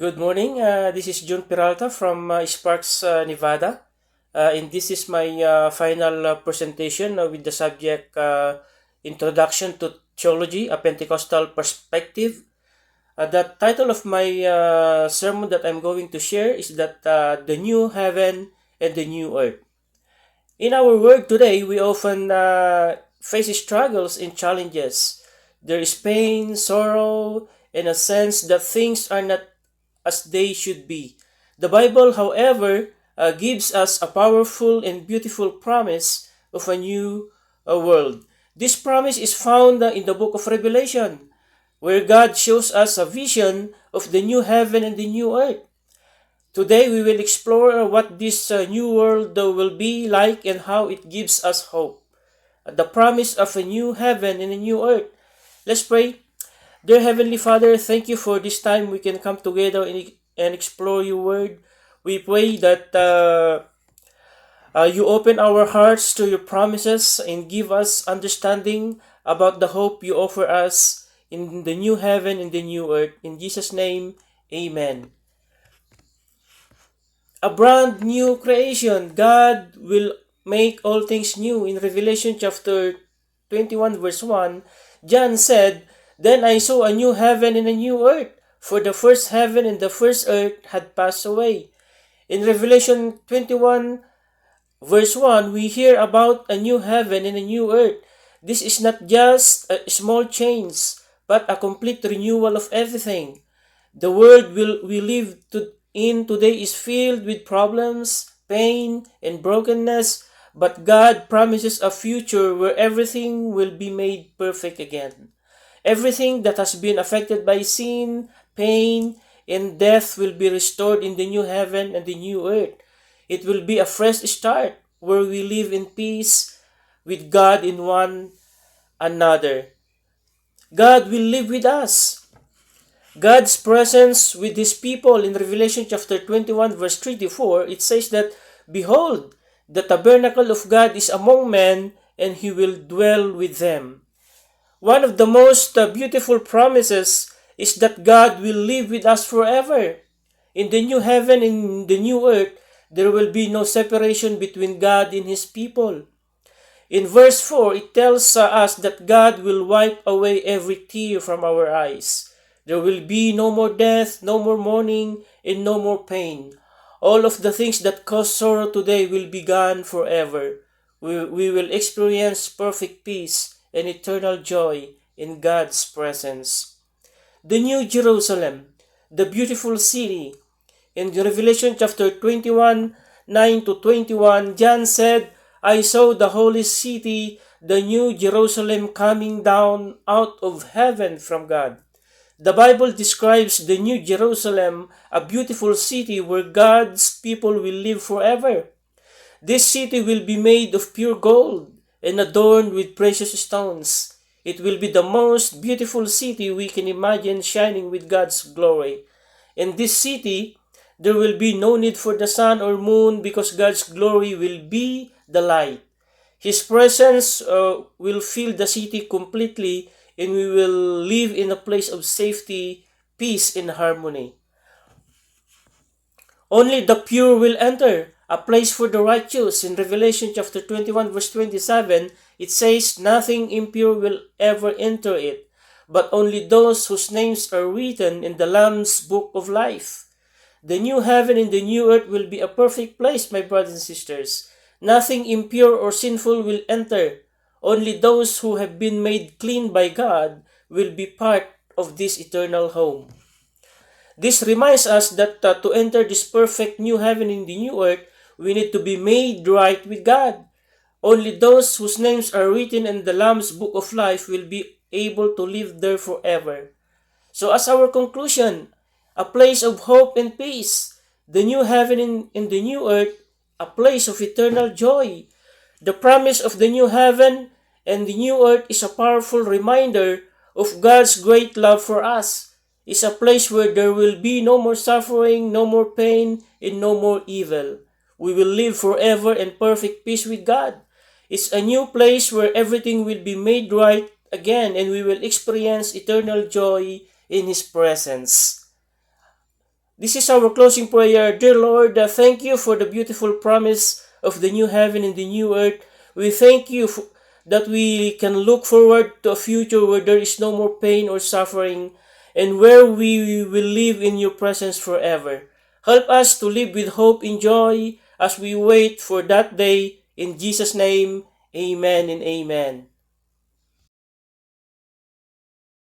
Good morning. This is June Peralta from Sparks, Nevada. And this is my final presentation with the subject Introduction to Theology, a Pentecostal Perspective. The title of my sermon that I'm going to share is that The New Heaven and the New Earth. In our world today, we often face struggles and challenges. There is pain, sorrow, and a sense that things are not as they should be. The Bible, however, gives us a powerful and beautiful promise of a new world. This promise is found in the book of Revelation, where God shows us a vision of the new heaven and the new earth. Today, we will explore what this new world will be like and how it gives us hope. The promise of a new heaven and a new earth. Let's pray. Dear Heavenly Father, thank you for this time we can come together and explore your word. We pray that you open our hearts to your promises and give us understanding about the hope you offer us in the new heaven and the new earth. In Jesus' name, amen. A brand new creation. God will make all things new. In Revelation chapter 21 verse 1, John said, "Then I saw a new heaven and a new earth, for the first heaven and the first earth had passed away." In Revelation 21 verse 1, we hear about a new heaven and a new earth. This is not just a small change, but a complete renewal of everything. The world we live in today is filled with problems, pain, and brokenness, but God promises a future where everything will be made perfect again. Everything that has been affected by sin, pain, and death will be restored in the new heaven and the new earth. It will be a fresh start where we live in peace with God in one another. God will live with us. God's presence with his people in Revelation chapter 21 verse 3 to 4, it says that, "Behold, the tabernacle of God is among men, and he will dwell with them." One of the most beautiful promises is that God will live with us forever. In the new heaven and the new earth, there will be no separation between God and his people. In verse 4, it tells us that God will wipe away every tear from our eyes. There will be no more death, no more mourning, and no more pain. All of the things that cause sorrow today will be gone forever. We will experience perfect peace and eternal joy in God's presence. The New Jerusalem, the beautiful city. In Revelation chapter 21, 9 to 21, John said, "I saw the holy city, the New Jerusalem, coming down out of heaven from God." The Bible describes the New Jerusalem, a beautiful city where God's people will live forever. This city will be made of pure gold and adorned with precious stones. It will be the most beautiful city we can imagine, shining with God's glory. In this city, there will be no need for the sun or moon because God's glory will be the light. His presence will fill the city completely, and we will live in a place of safety, peace, and harmony. Only the pure will enter, a place for the righteous. In Revelation chapter 21 verse 27, it says, "Nothing impure will ever enter it, but only those whose names are written in the Lamb's book of life." The new heaven and the new earth will be a perfect place, my brothers and sisters. Nothing impure or sinful will enter. Only those who have been made clean by God will be part of this eternal home. This reminds us that to enter this perfect new heaven and the new earth, we need to be made right with God. Only those whose names are written in the Lamb's book of life will be able to live there forever. So as our conclusion, a place of hope and peace, the new heaven and the new earth, a place of eternal joy. The promise of the new heaven and the new earth is a powerful reminder of God's great love for us. It's a place where there will be no more suffering, no more pain, and no more evil. We will live forever in perfect peace with God. It's a new place where everything will be made right again, and we will experience eternal joy in His presence. This is our closing prayer. Dear Lord, thank you for the beautiful promise of the new heaven and the new earth. We thank you that we can look forward to a future where there is no more pain or suffering and where we will live in your presence forever. Help us to live with hope and joy as we wait for that day. In Jesus' name, amen and amen.